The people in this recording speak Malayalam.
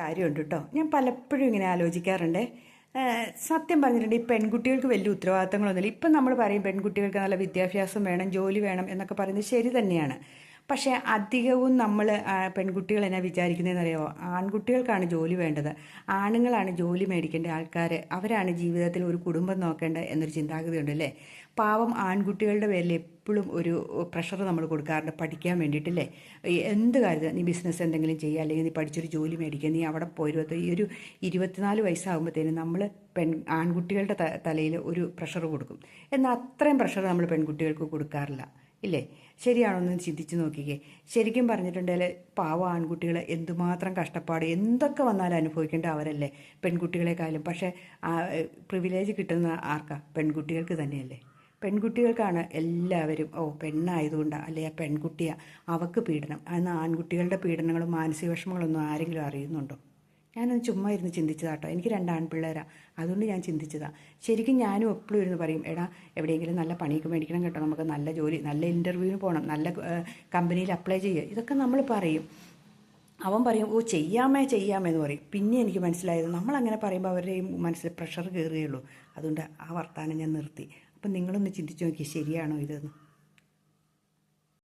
കാര്യമുണ്ട് കേട്ടോ. ഞാൻ പലപ്പോഴും ഇങ്ങനെ ആലോചിക്കാറുണ്ട്. സത്യം പറഞ്ഞിട്ടുണ്ട്, ഈ പെൺകുട്ടികൾക്ക് വലിയ ഉത്തരവാദിത്തങ്ങളൊന്നുമില്ല. ഇപ്പം നമ്മൾ പറയും പെൺകുട്ടികൾക്ക് നല്ല വിദ്യാഭ്യാസം വേണം, ജോലി വേണം എന്നൊക്കെ പറയുന്നത് ശരി തന്നെയാണ്. പക്ഷേ അധികവും നമ്മൾ പെൺകുട്ടികൾ എന്നാ വിചാരിക്കുന്നതെന്ന് അറിയാമോ? ആൺകുട്ടികൾക്കാണ് ജോലി വേണ്ടത്, ആണുങ്ങളാണ് ജോലി മേടിക്കേണ്ട ആൾക്കാർ, അവരാണ് ജീവിതത്തിൽ ഒരു കുടുംബം നോക്കേണ്ടത് എന്നൊരു ചിന്താഗതി ഉണ്ടല്ലേ. പാവം ആൺകുട്ടികളുടെ പേരിൽ എപ്പോഴും ഒരു പ്രഷർ നമ്മൾ കൊടുക്കാറുണ്ട് പഠിക്കാൻ വേണ്ടിയിട്ടല്ലേ. എന്ത് കാര്യത്തിൽ നീ ബിസിനസ് എന്തെങ്കിലും ചെയ്യുക, അല്ലെങ്കിൽ നീ പഠിച്ചൊരു ജോലി മേടിക്കുക, നീ അവിടെ പോയി ഈ ഒരു 24 വയസ്സാകുമ്പോഴത്തേനും നമ്മൾ ആൺകുട്ടികളുടെ തലയിൽ ഒരു പ്രഷർ കൊടുക്കും. എന്നാൽ അത്രയും പ്രഷർ നമ്മൾ പെൺകുട്ടികൾക്ക് കൊടുക്കാറില്ല, ഇല്ലേ? ശരിയാണോ എന്ന് ചിന്തിച്ച് നോക്കിക്കേ. ശരിക്കും പറഞ്ഞിട്ടുണ്ടെങ്കിൽ പാവ ആൺകുട്ടികൾ എന്തുമാത്രം കഷ്ടപ്പാട് എന്തൊക്കെ വന്നാലും അനുഭവിക്കേണ്ട അവരല്ലേ പെൺകുട്ടികളെക്കാളും. പക്ഷേ പ്രിവിലേജ് കിട്ടുന്ന ആർക്കാ? പെൺകുട്ടികൾക്ക് തന്നെയല്ലേ. പെൺകുട്ടികൾക്കാണ് എല്ലാവരും പെണ്ണായതുകൊണ്ടാണ്, അല്ലെ ആ പെൺകുട്ടിയാണ് അവൾക്ക് പീഡനം. എന്നാൽ ആൺകുട്ടികളുടെ പീഡനങ്ങളും മാനസിക വിഷമങ്ങളൊന്നും ആരെങ്കിലും അറിയുന്നുണ്ടോ? ഞാനൊന്ന് ചുമ്മാ ഇരുന്ന് ചിന്തിച്ചതാട്ടോ. എനിക്ക് 2 ആൺപിള്ളേരാണ്, അതുകൊണ്ട് ഞാൻ ചിന്തിച്ചതാണ്. ശരിക്കും ഞാനും എപ്പോഴും ഇരുന്ന് പറയും, എടാ എവിടെയെങ്കിലും നല്ല പണിയൊക്കെ മേടിക്കണം കേട്ടോ, നമുക്ക് നല്ല ജോലി, നല്ല ഇൻ്റർവ്യൂവിന് പോകണം, നല്ല കമ്പനിയിൽ അപ്ലൈ ചെയ്യുക, ഇതൊക്കെ നമ്മൾ പറയും. അവൻ പറയും ചെയ്യാമേ എന്ന് പറയും. പിന്നെ എനിക്ക് മനസ്സിലായത് നമ്മളങ്ങനെ പറയുമ്പോൾ അവരുടെയും മനസ്സിൽ പ്രഷർ കയറുകയുള്ളൂ. അതുകൊണ്ട് ആ വർത്തമാനം ഞാൻ നിർത്തി. അപ്പം നിങ്ങളൊന്ന് ചിന്തിച്ച് നോക്കി, ശരിയാണോ ഇതെന്ന്.